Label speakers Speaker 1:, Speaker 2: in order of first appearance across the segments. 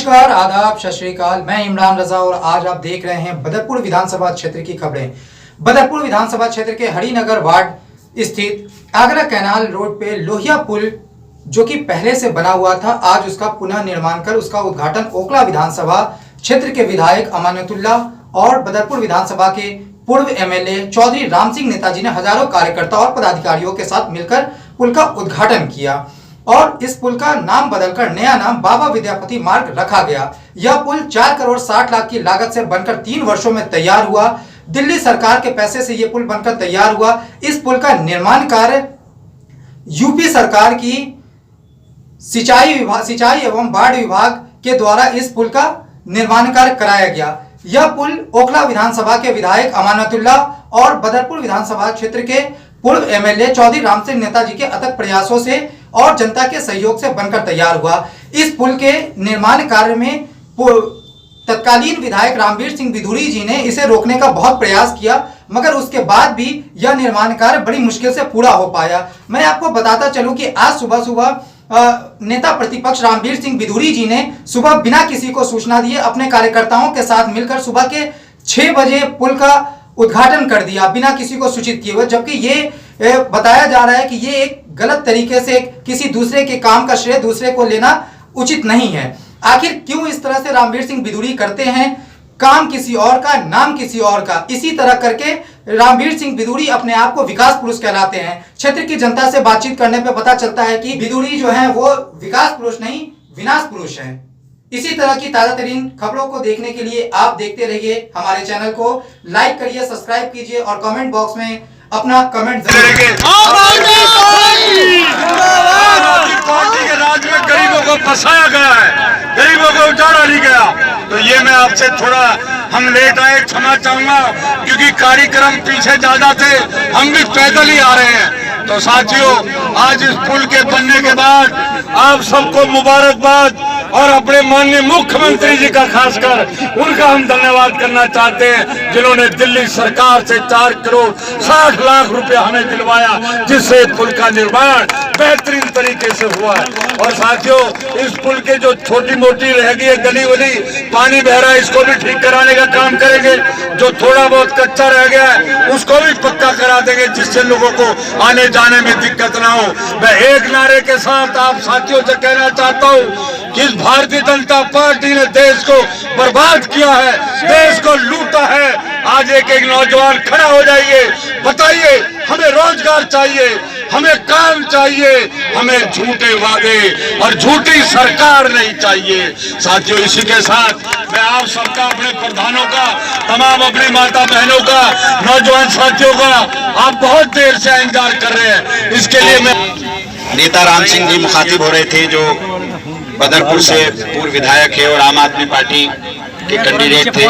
Speaker 1: नमस्कार, आदाब, सत श्री अकाल। मैं इमरान रजा और आज आप देख रहे हैं बदरपुर विधानसभा क्षेत्र की खबरें। बदरपुर विधानसभा क्षेत्र के हरिनगर वार्ड स्थित आगरा कैनाल रोड पे लोहिया पुल जो कि पहले से बना हुआ था, आज उसका पुनः निर्माण कर उसका उद्घाटन ओखला विधानसभा क्षेत्र के विधायक अमानतुल्लाह और बदरपुर विधानसभा के पूर्व एमएलए चौधरी राम सिंह नेताजी ने हजारों कार्यकर्ता और पदाधिकारियों के साथ मिलकर पुल का उद्घाटन किया और इस पुल का नाम बदलकर नया नाम बाबा विद्यापति मार्ग रखा गया। यह पुल 4 करोड़ 60 लाख की लागत से बनकर 3 वर्षों में तैयार हुआ। दिल्ली सरकार के पैसे से यह पुल बनकर तैयार हुआ। इस पुल का निर्माण कार्य यूपी सरकार की सिंचाई एवं बाढ़ विभाग के द्वारा इस पुल का निर्माण कार्य कराया गया। यह पुल ओखला विधानसभा के विधायक अमानतुल्लाह और बदरपुर विधानसभा क्षेत्र के पूर्व एमएलए चौधरी राम सिंह नेताजी के अथक प्रयासों से और जनता के सहयोग से बनकर तैयार हुआ। इस पुल के निर्माण कार्य में तत्कालीन विधायक रामवीर सिंह बिधूड़ी जी ने इसे रोकने का बहुत प्रयास किया, मगर उसके बाद भी यह निर्माण कार्य बड़ी मुश्किल से पूरा हो पाया। मैं आपको बताता चलूं कि आज सुबह नेता प्रतिपक्ष रामवीर सिंह बिधूड़ी जी ने सुबह बिना किसी को सूचना दिए अपने कार्यकर्ताओं के साथ मिलकर सुबह के 6 बजे पुल का उद्घाटन कर दिया बिना किसी को सूचित किए हुए, जबकि ये बताया जा रहा है कि ये एक गलत तरीके से किसी दूसरे के काम का श्रेय दूसरे को लेना उचित नहीं है। आखिर क्यों इस तरह से रामवीर सिंह बिधूड़ी करते हैं? काम किसी और का, नाम किसी और का। इसी तरह करके रामवीर सिंह बिधूड़ी अपने आप को विकास पुरुष कहलाते हैं। क्षेत्र की जनता से बातचीत करने पे पता चलता है कि बिधूड़ी जो है वो विकास पुरुष नहीं विनाश पुरुष है। इसी तरह की ताजा तरीन खबरों को देखने के लिए आप देखते रहिए हमारे चैनल को, लाइक करिए, सब्सक्राइब कीजिए और कमेंट बॉक्स में अपना कमेंट जरूर करिए।
Speaker 2: पार्टी के राज में गरीबों को फंसाया गया है, गरीबों को उजाड़ा नहीं गया। तो ये मैं आपसे थोड़ा हम लेट आए, क्षमा चाहूंगा, क्योंकि कार्यक्रम पीछे ज्यादा थे, हम भी पैदल ही आ रहे हैं। तो साथियों, आज इस पुल के बनने के बाद आप सबको मुबारकबाद और अपने माननीय मुख्यमंत्री जी का खासकर उनका हम धन्यवाद करना चाहते हैं, जिन्होंने दिल्ली सरकार से 4 करोड़ 60 लाख रुपया हमें दिलवाया, जिससे पुल का निर्माण बेहतरीन तरीके से हुआ है। और साथियों, इस पुल के जो छोटी मोटी रह गई है गली वली, पानी बह रहा है, इसको भी ठीक कराने का काम करेंगे। जो थोड़ा बहुत कच्चा रह गया है उसको भी पक्का करा देंगे, जिससे लोगों को आने जाने में दिक्कत ना हो। मैं एक नारे के साथ आप साथियों से कहना चाहता हूँ कि इस भारतीय जनता पार्टी ने देश को बर्बाद किया है, देश को लूटा है। आज एक नौजवान खड़ा हो जाइए, बताइए हमें रोजगार चाहिए, हमें काम चाहिए, हमें झूठे वादे और झूठी सरकार नहीं चाहिए। साथियों, इसी के साथ मैं आप सबका, अपने प्रधानों का, तमाम अपनी माता बहनों का, नौजवान साथियों का आप बहुत देर से इंतजार कर रहे हैं, इसके लिए मैं
Speaker 3: नेता राम सिंह जी मुखातिब हो रहे थे, जो बदरपुर से पूर्व विधायक है और आम आदमी पार्टी के कैंडिडेट थे।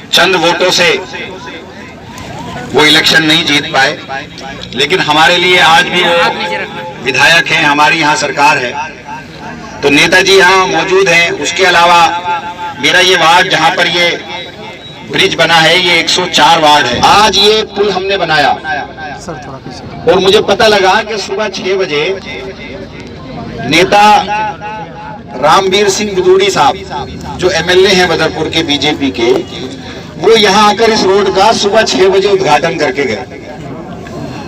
Speaker 3: चंद वोटों से वो इलेक्शन नहीं जीत पाए, लेकिन हमारे लिए आज भी वो विधायक हैं, हमारी यहाँ सरकार है। तो नेताजी यहाँ मौजूद हैं। उसके अलावा मेरा ये वार्ड जहाँ पर ये ब्रिज बना है, ये 104 वार्ड है। आज ये पुल हमने बनाया और मुझे पता लगा कि सुबह 6 बजे नेता रामवीर सिंह बिधूड़ी साहब, जो एमएलए हैं बदरपुर के बीजेपी के, वो यहाँ आकर इस रोड का सुबह 6 बजे उद्घाटन करके गए।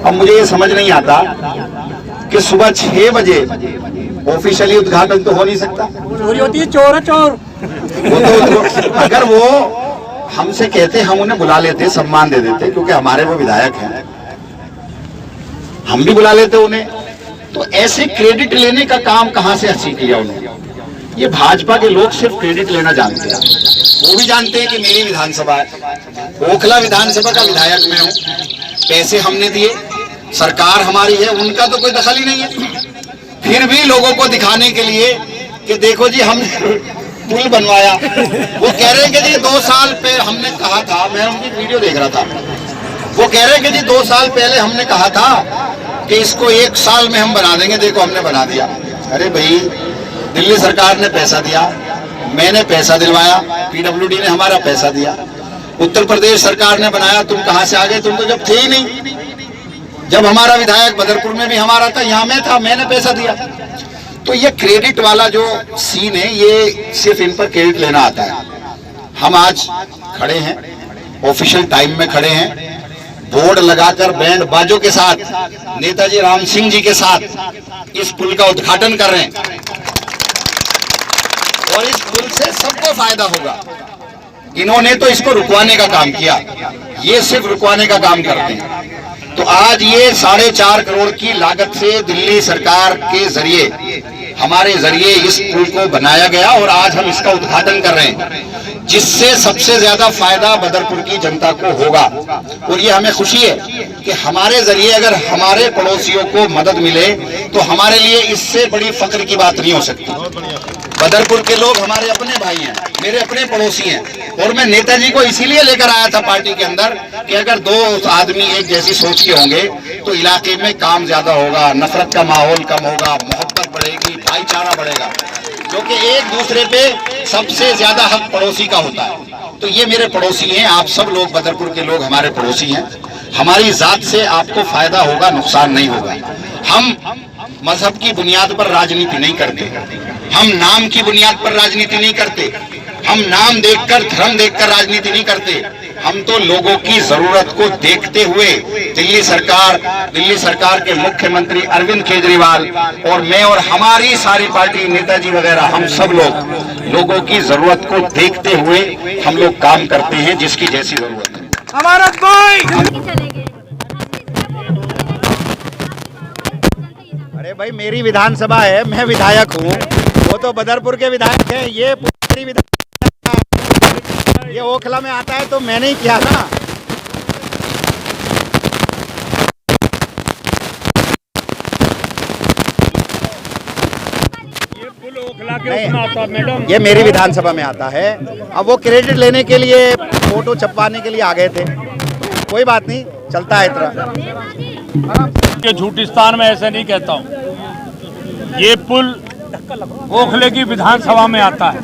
Speaker 3: अब मुझे ये समझ नहीं आता कि सुबह 6 बजे ऑफिशियली उद्घाटन तो हो नहीं सकता।
Speaker 4: चोरी होती है, चोर है चोर।
Speaker 3: वो तो अगर वो हमसे कहते, हम उन्हें बुला लेते, सम्मान दे देते, क्योंकि हमारे वो विधायक हैं, हम भी बुला लेते उन्हें। तो ऐसे क्रेडिट लेने का काम कहां से हंसी किया उन्होंने? ये भाजपा के लोग सिर्फ क्रेडिट लेना जानते हैं। वो भी जानते हैं कि मेरी विधानसभा है, ओखला विधानसभा का विधायक मैं हूं, पैसे हमने दिए, सरकार हमारी है, उनका तो कोई दखल ही नहीं है। फिर भी लोगों को दिखाने के लिए कि देखो जी हमने पुल बनवाया। वो कह रहे हैं कि जी 2 साल पहले हमने कहा था, मैं उनकी वीडियो देख रहा था, वो कह रहे हैं कि जी 2 साल पहले हमने कहा था कि इसको 1 साल में हम बना देंगे, देखो हमने बना दिया। अरे भाई, दिल्ली सरकार ने पैसा दिया, मैंने पैसा दिलवाया, पीडब्ल्यूडी ने हमारा पैसा दिया, उत्तर प्रदेश सरकार ने बनाया, तुम कहां से आ गए? तुम तो जब थे ही नहीं। जब हमारा विधायक बदरपुर में भी हमारा था, यहाँ में था, मैंने पैसा दिया। तो ये क्रेडिट वाला जो सीन है, ये सिर्फ इन पर क्रेडिट लेना आता है। हम आज खड़े हैं, ऑफिशियल टाइम में खड़े हैं, बोर्ड लगाकर बैंड बाजों के साथ नेताजी राम सिंह जी के साथ इस पुल का उद्घाटन कर रहे हैं और इस पुल से सबको फायदा होगा। इन्होंने तो इसको रुकवाने का काम किया, ये सिर्फ रुकवाने का काम करते हैं। तो आज ये 4.5 करोड़ की लागत से दिल्ली सरकार के जरिए, हमारे जरिए इस पुल को बनाया गया और आज हम इसका उद्घाटन कर रहे हैं, जिससे सबसे ज्यादा फायदा बदरपुर की जनता को होगा। और ये हमें खुशी है कि हमारे जरिए अगर हमारे पड़ोसियों को मदद मिले तो हमारे लिए इससे बड़ी फख्र की बात नहीं हो सकती। बदरपुर के लोग हमारे अपने भाई हैं, मेरे अपने पड़ोसी हैं, और मैं नेताजी को इसीलिए लेकर आया था पार्टी के अंदर कि अगर दो आदमी एक जैसी सोच के होंगे तो इलाके में काम ज्यादा होगा, नफरत का माहौल कम होगा, मोहब्बत बढ़ेगी, भाईचारा बढ़ेगा, क्योंकि एक दूसरे पे सबसे ज्यादा हक पड़ोसी का होता है। तो ये मेरे पड़ोसी हैं, आप सब लोग बदरपुर के लोग हमारे पड़ोसी हैं। हमारी जात से आपको फायदा होगा, नुकसान नहीं होगा। हम मजहब की बुनियाद पर राजनीति नहीं करते, हम नाम की बुनियाद पर राजनीति नहीं करते, हम नाम देखकर धर्म देखकर राजनीति नहीं करते। हम तो लोगों की जरूरत को देखते हुए दिल्ली सरकार के मुख्यमंत्री अरविंद केजरीवाल और मैं और हमारी सारी पार्टी, नेताजी वगैरह, हम सब लोग लोगों की जरूरत को देखते हुए हम लोग काम करते हैं, जिसकी जैसी जरूरत है।
Speaker 4: हमारा कोई अरे भाई, मेरी विधानसभा है, मैं विधायक हूँ, वो तो बदरपुर के विधायक हैं, ये पूरी विधानसभा, ये ओखला में आता है तो मैंने ही किया ना।
Speaker 5: ये पुल ओखला के उसमें आता है मैडम,
Speaker 4: ये मेरी विधानसभा में आता है। अब वो क्रेडिट लेने के लिए, फोटो छपवाने के लिए आ गए थे, कोई बात नहीं, चलता है इतना।
Speaker 5: ये झूठिस्तान में ऐसे नहीं कहता हूँ। ये पुल ओखले की विधानसभा में आता है,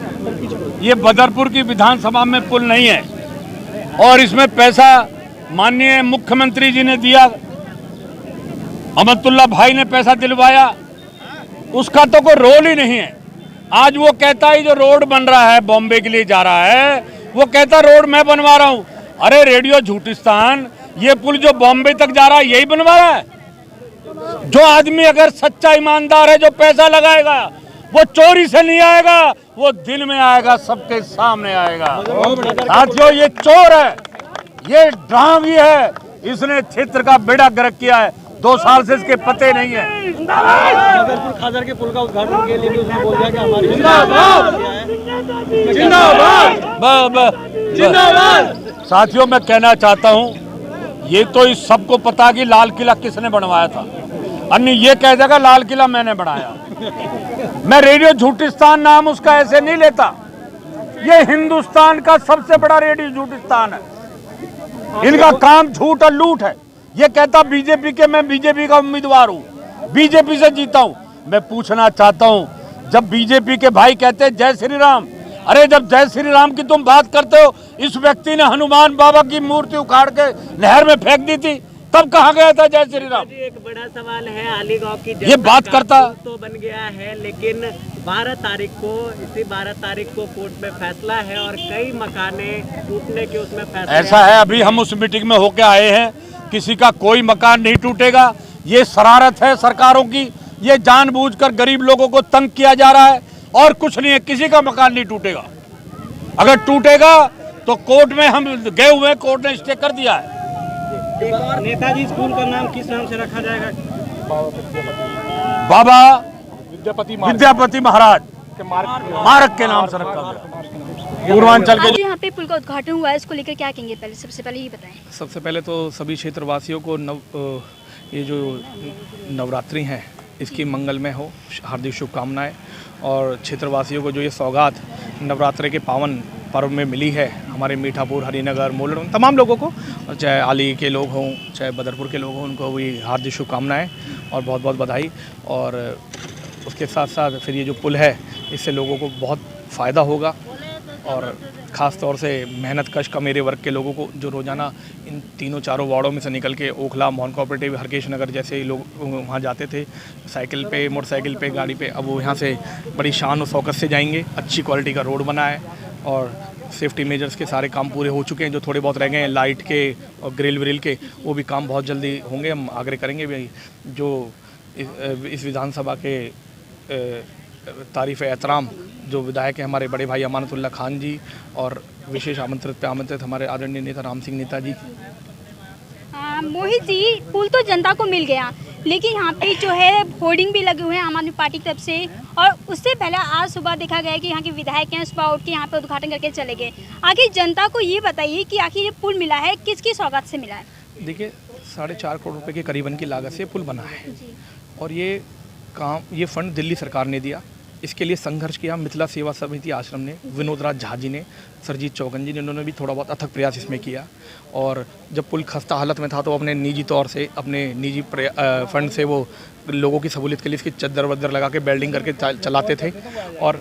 Speaker 5: ये बदरपुर की विधानसभा में पुल नहीं है। और इसमें पैसा माननीय मुख्यमंत्री जी ने दिया, अहमदुल्ला भाई ने पैसा दिलवाया, उसका तो कोई रोल ही नहीं है। आज वो कहता है जो रोड बन रहा है, बॉम्बे के लिए जा रहा है, वो कहता रोड मैं बनवा रहा हूँ। अरे रेडियो झूठिस्तान, ये पुल जो बॉम्बे तक जा रहा है यही बनवा रहा है। जो आदमी अगर सच्चा ईमानदार है, जो पैसा लगाएगा, वो चोरी से नहीं आएगा, वो दिन में आएगा, सबके सामने आएगा। साथियों, ये चोर है, ये ड्रामी है, इसने क्षेत्र का बेड़ा गर्क किया है। 2 साल से इसके पते नहीं है।
Speaker 4: बदरपुर खादर के पुल का उद्घाटन के लिए भी उसने बोल दिया कि हमारी
Speaker 5: जिंदाबाद। साथियों, मैं कहना चाहता हूँ, ये तो इस सबको पता कि लाल किला किसने बनवाया था। अन्य ये कह देगा लाल किला मैंने बनाया। मैं रेडियो झूठिस्तान नाम उसका ऐसे नहीं लेता। ये हिंदुस्तान का सबसे बड़ा रेडियो झूठिस्तान है। इनका काम झूठ और लूट है। ये कहता बीजेपी के, मैं बीजेपी का उम्मीदवार हूँ, बीजेपी से जीता हूँ। मैं पूछना चाहता हूँ, जब बीजेपी के भाई कहते हैं जय श्री राम, अरे जब जय श्री राम की तुम बात करते हो, इस व्यक्ति ने हनुमान बाबा की मूर्ति उखाड़ के नहर में फेंक दी थी, तब कहाँ गया था जय श्री राम?
Speaker 6: एक बड़ा सवाल है, आलीगांव की
Speaker 5: ये बात करता
Speaker 6: तो बन गया है, लेकिन 12 तारीख को कोर्ट में फैसला है और कई मकाने टूटने के उसमें फैसला
Speaker 5: ऐसा है। अभी हम उस मीटिंग में होके आए हैं, किसी का कोई मकान नहीं टूटेगा। ये शरारत है सरकारों की, ये जानबूझकर गरीब लोगों को तंग किया जा रहा है और कुछ नहीं है। किसी का मकान नहीं टूटेगा। अगर टूटेगा तो कोर्ट में हम गए हुए हैं, कोर्ट ने स्टे कर दिया है।
Speaker 6: नेताजी स्कूल का नाम किस नाम से रखा जाएगा?
Speaker 5: बाबा विद्यापति महाराज के मार्ग के नाम से रखा गया। पूर्वांचल के
Speaker 7: आज यहाँ पे पुल का उद्घाटन हुआ है, इसको लेकर क्या कहेंगे? पहले सबसे पहले ये बताएं।
Speaker 8: सबसे पहले तो सभी क्षेत्रवासियों को ये जो नवरात्रि हैं इसकी मंगलमय हो, हार्दिक शुभकामनाएं। और क्षेत्रवासियों को जो ये सौगात नवरात्रि के पावन पर्व में मिली है, हमारे मीठापुर, हरिनगर, मोलड़, तमाम लोगों को, चाहे आली के लोग हों, चाहे बदरपुर के लोग हों, उनको भी हार्दिक शुभकामनाएं और बहुत बहुत बधाई। और उसके साथ साथ फिर ये जो पुल है, इससे लोगों को बहुत फ़ायदा होगा और ख़ास तौर से मेहनत कश का मेरे वर्ग के लोगों को, जो रोज़ाना इन तीनों चारों वार्डों में से निकल के ओखला, मोहन कोऑपरेटिव, हरकेश नगर जैसे लोग वहाँ जाते थे साइकिल पे, मोटरसाइकिल पे, गाड़ी पे, अब वो यहाँ से बड़ी शान और शौकत से जाएंगे। अच्छी क्वालिटी का रोड बना है और सेफ्टी मेजर्स के सारे काम पूरे हो चुके हैं। जो थोड़े बहुत रह गए हैं लाइट के और ग्रिल व्रिल के, वो भी काम बहुत जल्दी होंगे। हम आग्रह करेंगे भी जो इस विधानसभा के तारीफ़ एहतराम जो विधायक हैं हमारे बड़े भाई अमानतुल्लाह खान जी, और विशेष आमंत्रित हमारे आदरणीय नेता राम सिंह नेता जी।
Speaker 7: मोहित जी, पुल तो जनता को मिल गया, लेकिन यहाँ पे जो है होर्डिंग भी लगे हुए हैं आम आदमी पार्टी की तरफ से, और उससे पहले आज सुबह देखा गया कि यहाँ के विधायक हैं सुबह उठ के यहाँ पे उद्घाटन करके चले गए। आखिर जनता को ये बताइए कि आखिर ये पुल मिला है किसकी सौगात से मिला है?
Speaker 8: देखिए 4.5 करोड़ रुपए के करीबन की लागत से पुल बना है और ये फंड दिल्ली सरकार ने दिया। इसके लिए संघर्ष किया मिथिला सेवा समिति आश्रम ने, विनोद राज झा जी ने, सरजीत चौगन जी ने, उन्होंने भी थोड़ा बहुत अथक प्रयास इसमें किया। और जब पुल खस्ता हालत में था तो अपने निजी तौर से, अपने निजी फंड से वो लोगों की सहूलियत के लिए इसकी चद्दर वद्दर लगा के बेल्डिंग करके चलाते थे। और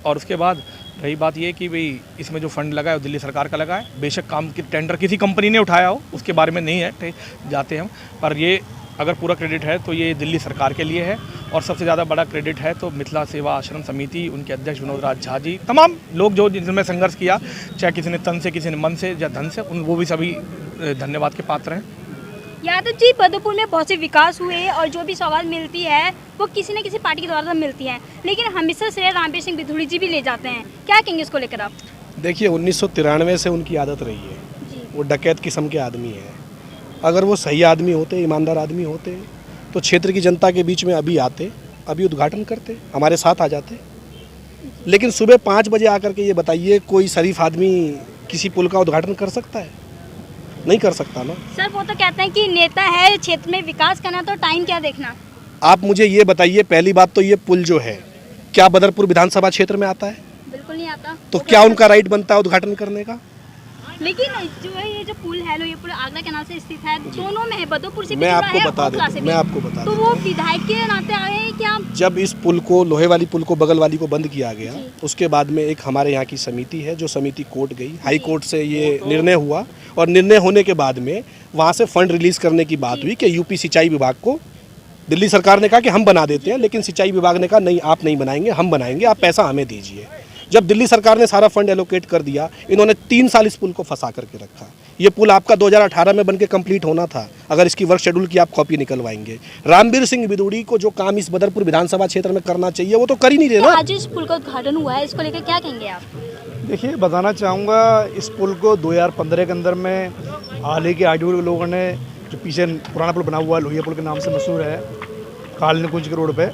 Speaker 8: उसके बाद रही बात ये कि भाई इसमें जो फंड लगा है वो दिल्ली सरकार का लगा है। बेशक काम की टेंडर किसी कंपनी ने उठाया हो, उसके बारे में नहीं है जाते हम, पर ये अगर पूरा क्रेडिट है तो ये दिल्ली सरकार के लिए है। और सबसे ज़्यादा बड़ा क्रेडिट है तो मिथिला सेवा आश्रम समिति, उनके अध्यक्ष विनोद राज झा जी, तमाम लोग जो जिनमें संघर्ष किया, चाहे किसी ने तन से, किसी ने मन से या धन से, वो भी सभी धन्यवाद के पात्र हैं।
Speaker 7: यादव जी, बदरपुर में बहुत से विकास हुए और जो भी सौगात मिलती है वो किसी न किसी पार्टी के द्वारा मिलती है, लेकिन हमेशा श्रेय रामवीर सिंह बिधूड़ी जी भी ले जाते हैं। क्या कहेंगे इसको लेकर आप?
Speaker 9: देखिए 1993 से उनकी आदत रही है, वो डकैत किस्म के आदमी हैं। अगर वो सही आदमी होते, ईमानदार आदमी होते तो क्षेत्र की जनता के बीच में अभी आते, अभी उद्घाटन करते, हमारे साथ आ जाते। लेकिन सुबह 5 बजे आकर के ये बताइए कोई शरीफ आदमी किसी पुल का उद्घाटन कर सकता है? नहीं कर सकता ना।
Speaker 7: सर वो तो कहते हैं कि नेता है, क्षेत्र में विकास करना तो टाइम क्या देखना।
Speaker 9: आप मुझे ये बताइए, पहली बात तो ये पुल जो है क्या बदरपुर विधानसभा क्षेत्र में आता है?
Speaker 7: बिल्कुल नहीं आता।
Speaker 9: तो क्या उनका राइट बनता है उद्घाटन करने का?
Speaker 7: लेकिन जो है ये जो पुल है, ये पुल आगरा कैनाल से स्थित है, दोनों में है, बदरपुर से भी
Speaker 9: मैं
Speaker 7: जुड़ा
Speaker 9: आपको
Speaker 7: है,
Speaker 9: बता
Speaker 7: ओखला से
Speaker 9: देता
Speaker 7: भी।
Speaker 9: मैं आपको बता
Speaker 7: तो वो विधायक के नाते आए हैं क्या?
Speaker 9: जब इस पुल को, लोहे वाली पुल को, बगल वाली को बंद किया गया, उसके बाद में एक हमारे यहाँ की समिति है, जो समिति कोर्ट गई, हाई कोर्ट से ये निर्णय हुआ, और निर्णय होने के बाद में वहाँ से फंड रिलीज करने की बात हुई कि यूपी सिंचाई विभाग को, दिल्ली सरकार ने कहा कि हम बना देते हैं, लेकिन सिंचाई विभाग ने कहा नहीं, आप नहीं बनाएंगे, हम बनाएंगे, आप पैसा हमें दीजिए। जब दिल्ली सरकार ने सारा फंड एलोकेट कर दिया, इन्होंने 3 साल इस पुल को फंसा करके रखा। ये पुल आपका 2018 में बनके कंप्लीट होना था, अगर इसकी वर्क शेड्यूल की आप कॉपी निकलवाएंगे। रामवीर सिंह बिधूड़ी को जो काम इस बदरपुर विधानसभा क्षेत्र में करना चाहिए वो तो कर ही नहीं रहे ना।
Speaker 7: आज इस पुल का उद्घाटन हुआ है, इसको लेकर क्या कहेंगे आप?
Speaker 10: देखिए, बताना चाहूँगा, इस पुल को 2015 के अंदर में हाल ही के आईडीओ लोगों ने, जो पीछे पुराना पुल बना हुआ है, लोहिया पुल के नाम से मशहूर है, कालनी कुंज के रोड पे,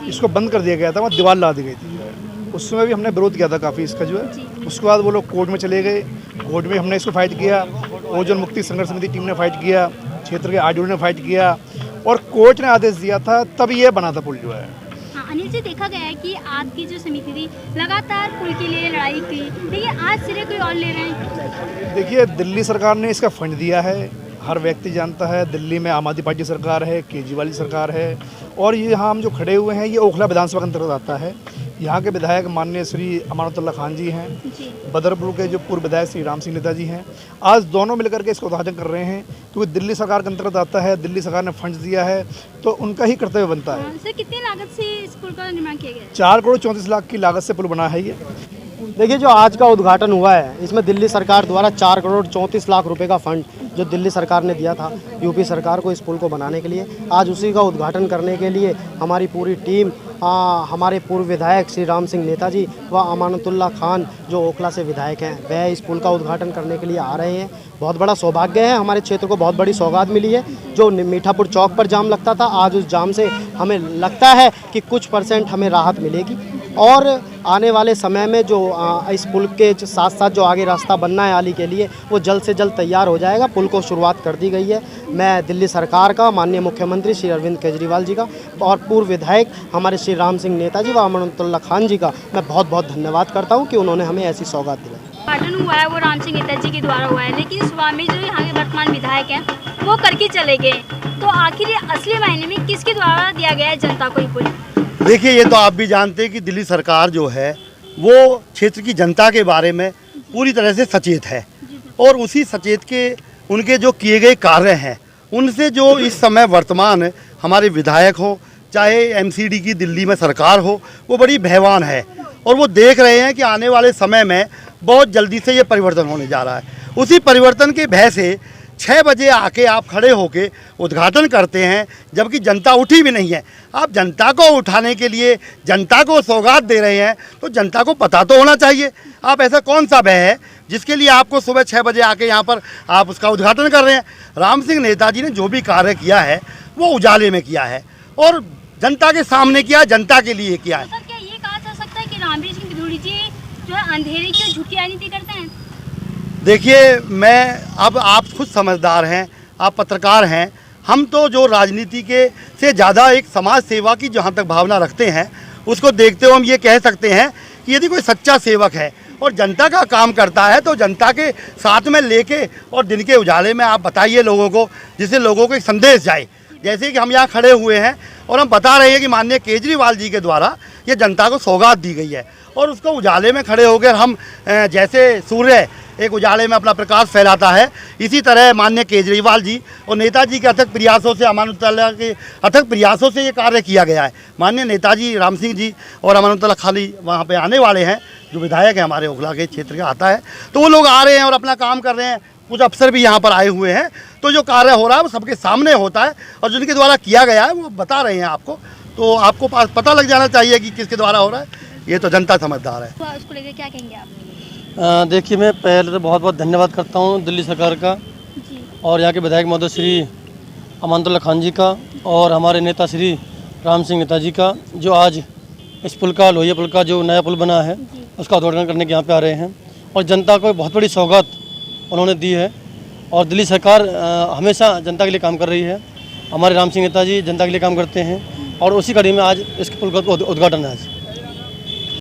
Speaker 10: इसको बंद कर दिया गया था, वहाँ दीवार ला दी गई थी। उस समय भी हमने विरोध किया था काफ़ी इसका जो है। उसके बाद वो लोग कोर्ट में चले गए, कोर्ट में हमने इसको फाइट किया, ओजोन मुक्ति संघर्ष समिति टीम ने फाइट किया, क्षेत्र के आईडीओ ने फाइट किया, और कोर्ट ने आदेश दिया था, तब ये बना था पुल जो है।
Speaker 7: अनिल जी, देखा गया है कि आपकी जो समिति थी लगातार पुल के लिए लड़ाई की, लेकिन आज सिरे कोई और ले रहे हैं।
Speaker 10: देखिए, दिल्ली सरकार ने इसका फंड दिया है, हर व्यक्ति जानता है, दिल्ली में आम आदमी पार्टी सरकार है, केजरीवाल की सरकार है, और ये यहाँ हम जो खड़े हुए हैं ये ओखला विधानसभा के अंतर्गत आता है। यहाँ के विधायक माननीय श्री अमानतुल्लाह खान जी हैं, बदरपुर के जो पूर्व विधायक श्री राम सिंह नेता जी हैं। आज दोनों मिलकर के इसको उद्घाटन कर रहे हैं, क्योंकि दिल्ली सरकार के अंतर्गत आता है, दिल्ली सरकार ने फंड दिया है, तो उनका ही कर्तव्य बनता है।
Speaker 7: सर, कितनी लागत से इस पुल का निर्माण किया गया?
Speaker 10: 4 करोड़ 34 लाख की लागत से पुल बना है ये।
Speaker 11: देखिए, जो आज का उद्घाटन हुआ है, इसमें दिल्ली सरकार द्वारा 4 करोड़ 34 लाख रुपए का फंड जो दिल्ली सरकार ने दिया था यूपी सरकार को इस पुल को बनाने के लिए, आज उसी का उद्घाटन करने के लिए हमारी पूरी टीम, हमारे पूर्व विधायक श्री राम सिंह नेता जी व अमानतुल्लाह खान जो ओखला से विधायक हैं, वह इस पुल का उद्घाटन करने के लिए आ रहे हैं। बहुत बड़ा सौभाग्य है, हमारे क्षेत्र को बहुत बड़ी सौगात मिली है। जो मीठापुर चौक पर जाम लगता था, आज उस जाम से हमें लगता है कि कुछ % हमें राहत मिलेगी, और आने वाले समय में जो इस पुल के साथ साथ जो आगे रास्ता बनना है आली के लिए, वो जल्द से जल्द तैयार हो जाएगा। पुल को शुरुआत कर दी गई है। मैं दिल्ली सरकार का, माननीय मुख्यमंत्री श्री अरविंद केजरीवाल जी का, और पूर्व विधायक हमारे श्री राम सिंह नेता जी व अमानतुल्लाह खान जी का मैं बहुत बहुत धन्यवाद करता हूँ कि उन्होंने हमें ऐसी सौगात दिलाई।
Speaker 7: उद्घाटन हुआ है वो राम सिंह नेता जी के द्वारा हुआ है, लेकिन स्वामी जो यहाँ के वर्तमान विधायक हैं वो करके चले गए, तो आखिर ये असली मायने में किसके द्वारा दिया गया है जनता को ये पुल?
Speaker 11: देखिए, ये तो आप भी जानते हैं कि दिल्ली सरकार जो है वो क्षेत्र की जनता के बारे में पूरी तरह से सचेत है और उसी सचेत के उनके जो किए गए कार्य हैं उनसे जो इस समय वर्तमान हमारे विधायक हो चाहे एमसीडी की दिल्ली में सरकार हो वो बड़ी भयवान है और वो देख रहे हैं कि आने वाले समय में बहुत जल्दी से ये परिवर्तन होने जा रहा है। उसी परिवर्तन के भय से 6 बजे आके आप खड़े होके उद्घाटन करते हैं जबकि जनता उठी भी नहीं है। आप जनता को उठाने के लिए जनता को सौगात दे रहे हैं तो जनता को पता तो होना चाहिए। आप ऐसा कौन सा भय है जिसके लिए आपको सुबह 6 बजे आके यहाँ पर आप उसका उद्घाटन कर रहे हैं। राम सिंह नेताजी ने जो भी कार्य किया है वो उजाले में किया है और जनता के सामने किया, जनता के लिए किया है।
Speaker 7: सर क्या ये कहा जा सकता है कि रामवीर सिंह बिधूड़ी जी जो है अंधेरे की झूठी राजनीति करते हैं?
Speaker 11: देखिए अब आप खुद समझदार हैं, आप पत्रकार हैं, हम तो जो राजनीति के से ज़्यादा एक समाज सेवा की जहाँ तक भावना रखते हैं उसको देखते हुए हम ये कह सकते हैं कि यदि कोई सच्चा सेवक है और जनता का काम करता है तो जनता के साथ में लेके और दिन के उजाले में आप बताइए लोगों को, जिससे लोगों को एक संदेश जाए। जैसे कि हम यहाँ खड़े हुए हैं और हम बता रहे हैं कि माननीय केजरीवाल जी के द्वारा ये जनता को सौगात दी गई है और उसको उजाले में खड़े होकर हम जैसे सूर्य एक उजाले में अपना प्रकाश फैलाता है, इसी तरह माननीय केजरीवाल जी और नेताजी के अथक प्रयासों से, अमानुल्लाह के अथक प्रयासों से ये कार्य किया गया है। माननीय नेताजी राम सिंह जी और अमानुल्लाह खाली वहाँ पे आने वाले हैं, जो विधायक है हमारे ओखला के क्षेत्र का आता है, तो वो लोग आ रहे हैं और अपना काम कर रहे हैं। कुछ अफसर भी यहाँ पर आए हुए हैं, तो जो कार्य हो रहा है वो सबके सामने होता है और जिनके द्वारा किया गया है वो बता रहे हैं आपको, तो आपको पता लग जाना चाहिए कि किसके द्वारा हो रहा है। ये तो जनता समझदार है।
Speaker 7: तो उसको लेकर क्या कहेंगे आप?
Speaker 11: देखिए, मैं पहले तो बहुत बहुत धन्यवाद करता हूँ दिल्ली सरकार का और यहाँ के विधायक महोदय श्री अमानुल्लाह खान जी का और हमारे नेता श्री राम सिंह नेताजी का, जो आज इस पुल का, लोहिया पुल का जो नया पुल बना है उसका उद्घाटन करने के यहाँ पे आ रहे हैं और जनता को बहुत बड़ी सौगात उन्होंने दी है। और दिल्ली सरकार हमेशा जनता के लिए काम कर रही है। हमारे राम सिंह नेताजी जनता के लिए काम करते हैं और उसी कड़ी में आज इस पुल का उद्घाटन है। आज